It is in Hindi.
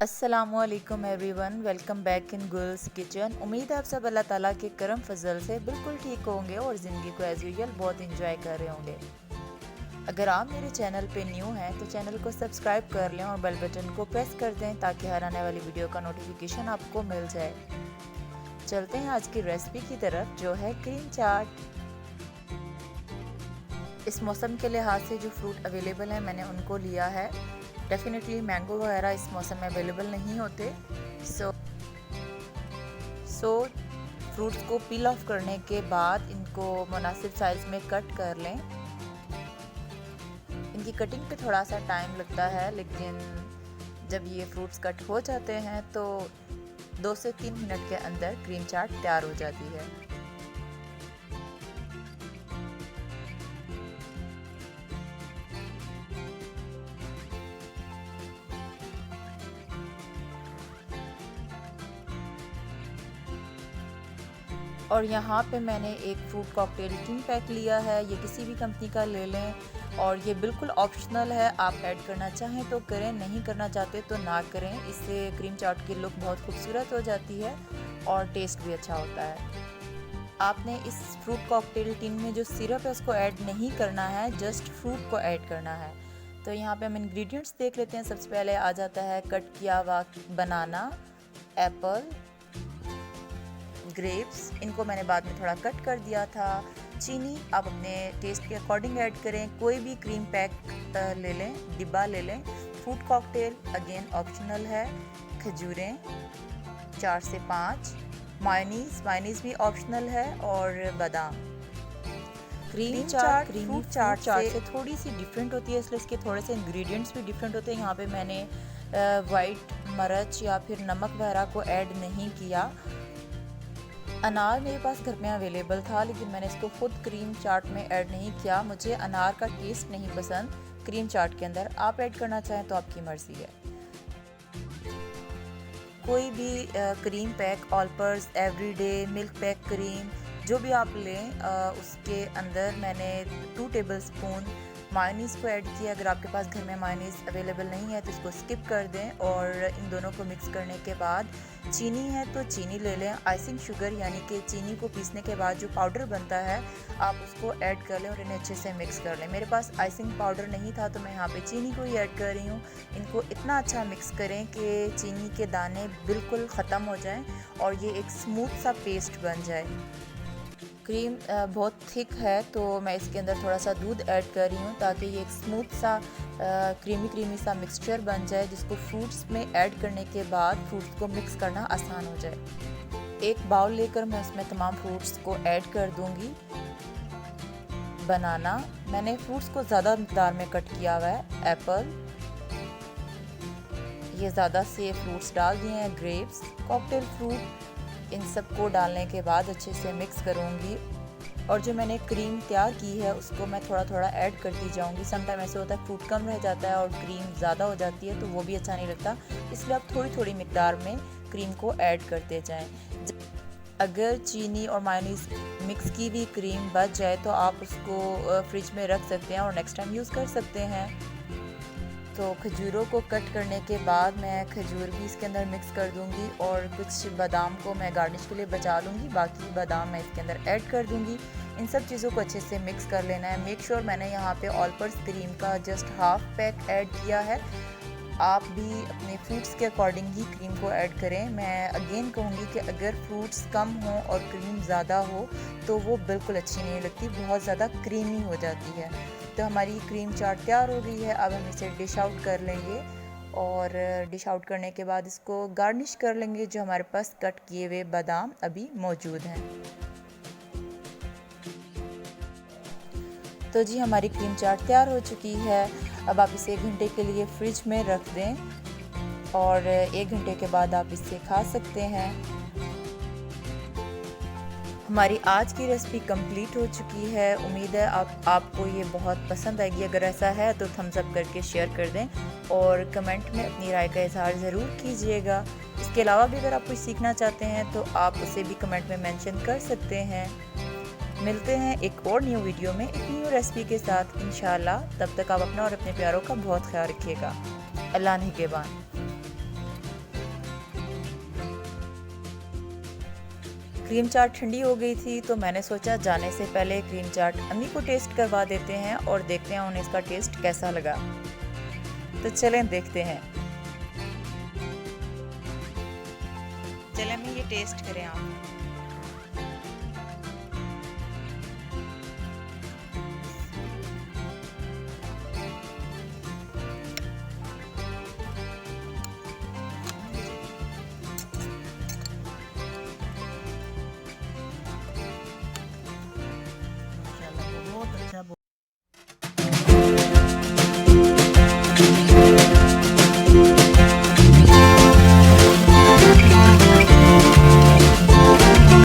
अस्सलामुअलैकुम everyone, welcome back in Gul's kitchen. उम्मीद है आप सब अल्लाह ताला के करम फजल से बिल्कुल ठीक होंगे और ज़िंदगी को एज़ यूजुअल बहुत इंजॉय कर रहे होंगे। अगर आप मेरे चैनल पे न्यू हैं तो चैनल को सब्सक्राइब कर लें और बेल बटन को प्रेस कर दें ताकि हर आने वाली वीडियो का नोटिफिकेशन आपको मिल जाए। चलते हैं आज की रेसिपी की तरफ, जो है क्रीम चाट। इस मौसम के लिहाज से जो फ्रूट अवेलेबल हैं मैंने उनको लिया है। डेफिनेटली मैंगो वगैरह इस मौसम में अवेलेबल नहीं होते। सो फ्रूट्स को पील ऑफ करने के बाद इनको मुनासिब साइज़ में कट कर लें। इनकी कटिंग पे थोड़ा सा टाइम लगता है, लेकिन जब ये फ्रूट्स कट हो जाते हैं तो 2 से 3 मिनट के अंदर क्रीम चाट तैयार हो जाती है। और यहाँ पे मैंने एक फ्रूट कॉकटेल टिन पैक लिया है। ये किसी भी कंपनी का ले लें और ये बिल्कुल ऑप्शनल है। आप ऐड करना चाहें तो करें, नहीं करना चाहते तो ना करें। इससे क्रीम चाट की लुक बहुत खूबसूरत हो जाती है और टेस्ट भी अच्छा होता है। आपने इस फ्रूट कॉकटेल टिन में जो सिरप है उसको ऐड नहीं करना है, जस्ट फ्रूट को ऐड करना है। तो यहाँ पे हम इंग्रेडिएंट्स देख लेते हैं। सबसे पहले आ जाता है कट किया हुआ बनाना, एप्पल, ग्रेप्स, इनको मैंने बाद में थोड़ा कट कर दिया था। चीनी आप अपने टेस्ट के अकॉर्डिंग ऐड करें। कोई भी क्रीम पैक ले लें, डिब्बा ले लें। फ्रूट कॉकटेल अगेन ऑप्शनल है। खजूरें 4 से 5, मायोनीज भी ऑप्शनल है, और बादाम। क्रीम चाट फ्रूट चाट से थोड़ी सी डिफरेंट होती है, इसलिए इसके थोड़े से इंग्रेडिएंट्स भी डिफरेंट होते हैं। यहाँ पे मैंने वाइट मिर्च या फिर नमक वगैरह को ऐड नहीं किया। अनार मेरे पास घर में अवेलेबल था, लेकिन मैंने इसको खुद क्रीम चाट में ऐड नहीं किया। मुझे अनार का टेस्ट नहीं पसंद क्रीम चाट के अंदर। आप ऐड करना चाहें तो आपकी मर्ज़ी है। कोई भी cream pack, Olpers, everyday, milk pack cream, जो भी आप लें, उसके अंदर मैंने 2 टेबलस्पून मायोनीज़ को ऐड किया। अगर आपके पास घर में मायोनीज़ अवेलेबल नहीं है तो इसको स्किप कर दें। और इन दोनों को मिक्स करने के बाद चीनी है तो चीनी ले लें। आइसिंग शुगर यानी कि चीनी को पीसने के बाद जो पाउडर बनता है आप उसको ऐड कर लें और इन्हें अच्छे से मिक्स कर लें। मेरे पास आइसिंग पाउडर नहीं था तो मैं यहाँ पे चीनी को ही ऐड कर रही हूँ। इनको इतना अच्छा मिक्स करें कि चीनी के दाने बिल्कुल ख़त्म हो जाएँ और ये एक स्मूथ सा पेस्ट बन जाए। क्रीम बहुत थिक है तो मैं इसके अंदर थोड़ा सा दूध ऐड कर रही हूँ ताकि ये एक स्मूथ सा क्रीमी सा मिक्सचर बन जाए, जिसको फ्रूट्स में ऐड करने के बाद फ्रूट्स को मिक्स करना आसान हो जाए। एक बाउल लेकर मैं उसमें तमाम फ्रूट्स को ऐड कर दूँगी। बनाना, मैंने फ्रूट्स को ज़्यादा मिक़दार में कट किया हुआ है। एप्पल, ये ज़्यादा से फ्रूट्स डाल दिए हैं। ग्रेप्स, कॉकटेल फ्रूट, इन सबको डालने के बाद अच्छे से मिक्स करूँगी। और जो मैंने क्रीम तैयार की है उसको मैं थोड़ा थोड़ा ऐड करती जाऊँगी। समटाइम ऐसे होता है फ्रूट कम रह जाता है और क्रीम ज़्यादा हो जाती है, तो वो भी अच्छा नहीं लगता। इसलिए आप थोड़ी थोड़ी मिकदार में क्रीम को ऐड करते जाएं। अगर चीनी और मायोनीज़ मिक्स की भी क्रीम बच जाए तो आप उसको फ्रिज में रख सकते हैं और नेक्स्ट टाइम यूज़ कर सकते हैं। तो खजूरों को कट करने के बाद मैं खजूर भी इसके अंदर मिक्स कर दूंगी और कुछ बादाम को मैं गार्निश के लिए बचा लूँगी। बाकी बादाम मैं इसके अंदर ऐड कर दूंगी। इन सब चीज़ों को अच्छे से मिक्स कर लेना है। मेक श्योर मैंने यहाँ पे ऑलपर्स क्रीम का जस्ट हाफ पैक ऐड किया है। आप भी अपने फ्रूट्स के अकॉर्डिंग ही क्रीम को ऐड करें। मैं अगेन कहूँगी कि अगर फ्रूट्स कम हो और क्रीम ज़्यादा हो तो वो बिल्कुल अच्छी नहीं लगती, बहुत ज़्यादा क्रीमी हो जाती है। तो हमारी क्रीम चाट तैयार हो गई है। अब हम इसे डिश आउट कर लेंगे और डिश आउट करने के बाद इसको गार्निश कर लेंगे जो हमारे पास कट किए हुए बादाम अभी मौजूद हैं। तो जी हमारी क्रीम चाट तैयार हो चुकी है। अब आप इसे 1 घंटे के लिए फ्रिज में रख दें और 1 घंटे के बाद आप इसे खा सकते हैं। हमारी आज की रेसिपी कंप्लीट हो चुकी है। उम्मीद है आपको ये बहुत पसंद आएगी। अगर ऐसा है तो थम्स अप करके शेयर कर दें और कमेंट में अपनी राय का इजहार ज़रूर कीजिएगा। इसके अलावा भी अगर आप कुछ सीखना चाहते हैं तो आप उसे भी कमेंट में मेंशन कर सकते हैं। मिलते हैं एक और न्यू वीडियो में एक न्यू रेसिपी के साथ इंशाल्लाह। तब तक आप अपना और अपने प्यारों का बहुत ख्याल रखिएगा। अल्लाह निगहबान। क्रीम चाट ठंडी हो गई थी तो मैंने सोचा जाने से पहले क्रीम चाट अम्मी को टेस्ट करवा देते हैं और देखते हैं उन्हें इसका टेस्ट कैसा लगा। तो चलें देखते हैं। चलें अम्मी ये टेस्ट करें आप।